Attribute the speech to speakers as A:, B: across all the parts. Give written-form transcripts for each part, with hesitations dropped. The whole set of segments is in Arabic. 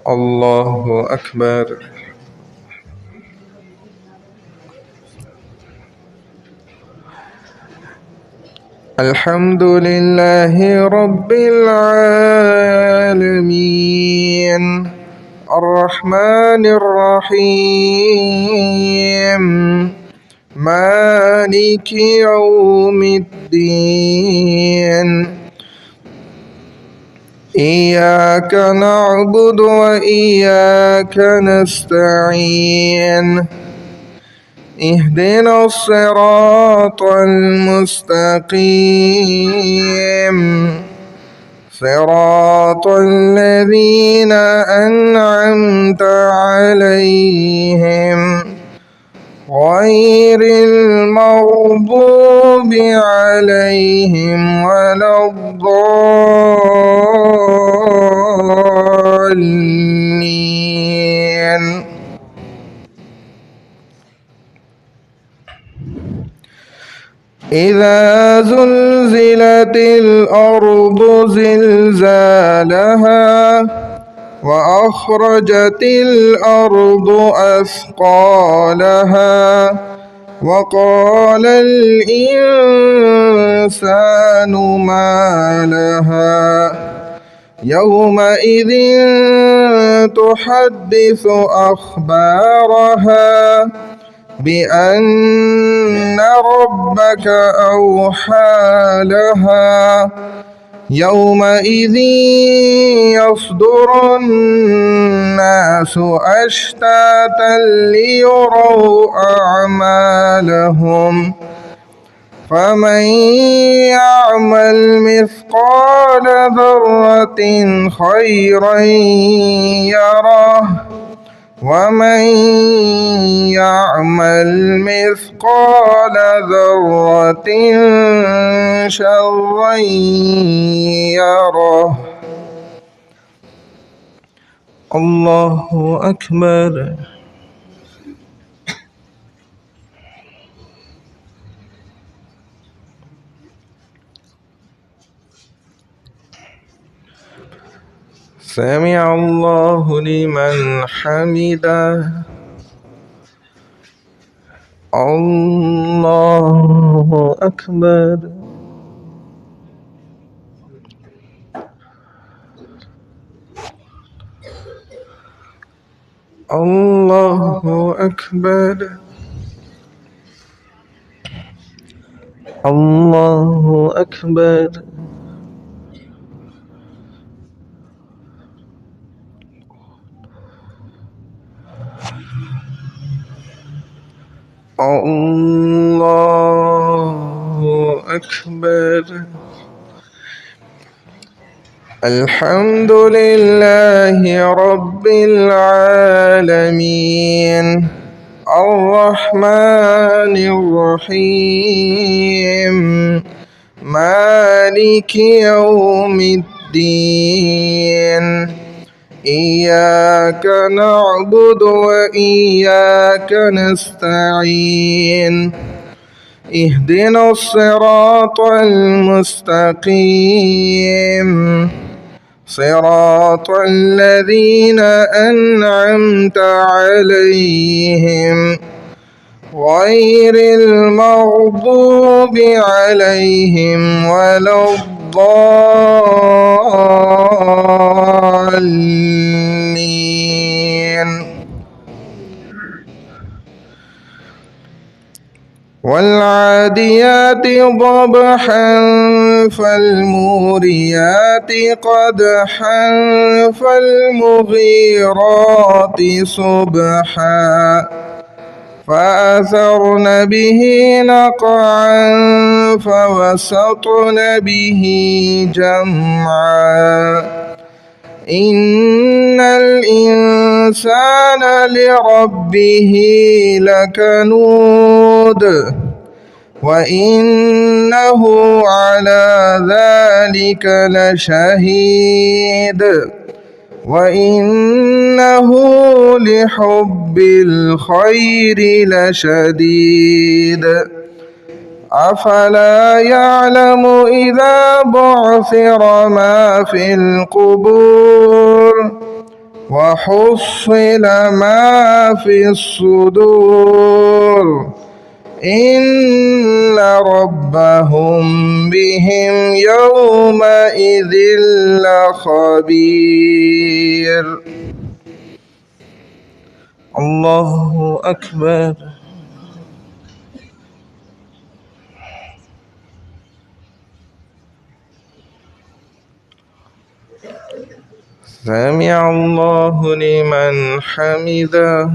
A: الله أكبر. الحمد لله رب العالمين الرحمن الرحيم مالك يوم الدين إياك نعبد وإياك نستعين اهدنا الصراط المستقيم صراط الذين أنعمت عليهم غير المغضوب عليهم ولا الضالين. إذا زلزلت الأرض زلزالها وأخرجت الأرض أثقالها وقال الإنسان ما لها يومئذ تحدث أخبارها بأن ربك أوحى لها يومئذ يصدر الناس أشتاتا ليروا أعمالهم فمن يعمل مثقال ذرة خيرا يره ومن يعمل مثقال ذرة شرا يره. الله أكبر. سمع الله لمن حمده. الله أكبر. الله أكبر. الله أكبر. الله أكبر. الحمد لله رب العالمين الرحمن الرحيم مالك يوم الدين إياك نعبد وإياك نستعين اهدنا الصراط المستقيم صراط الذين أنعمت عليهم غير المغضوب عليهم ولا الضالين. والعاديات ضبحا فالموريات قدحا فالمغيرات صبحا فأثرن به نقعا فوسطن به جمعا إن الإنسان لربه لكنود وإنه على ذلك لشهيد وإنه لحب الخير لشديد أفلا يعلم إذا بعثر ما في القبور وحصل ما في الصدور إن ربهم بهم يومئذ لخبير. الله أكبر. سمع الله لمن حمده.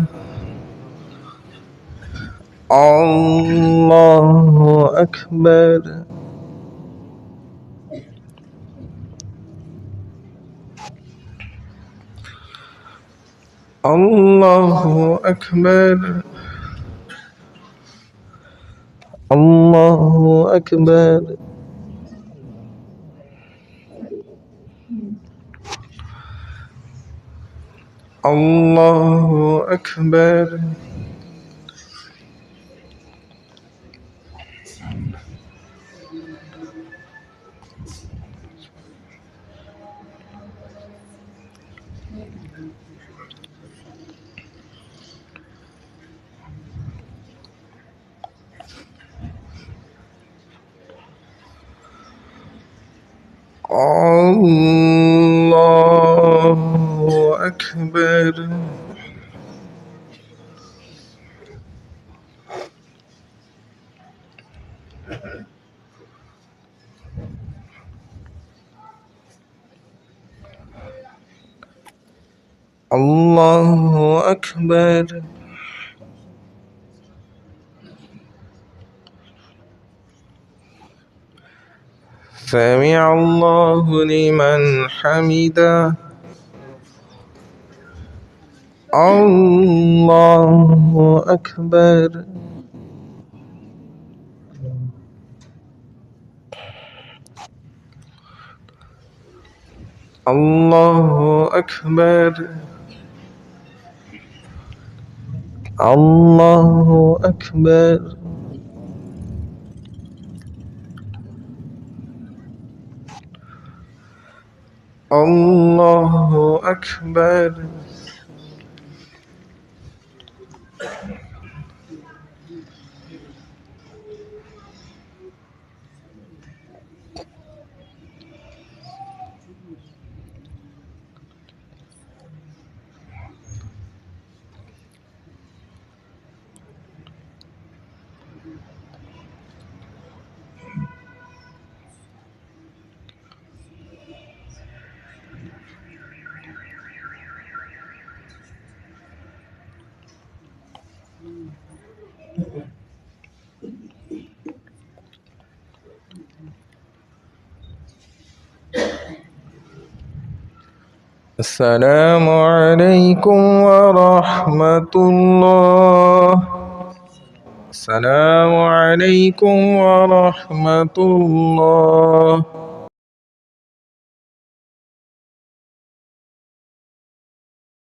A: الله أكبر. الله أكبر. الله أكبر. الله أكبر. الله أكبر. الله أكبر. سمع الله لمن حمده. الله أكبر. الله أكبر. الله أكبر. الله أكبر. السلام عليكم ورحمة الله. السلام عليكم ورحمة الله.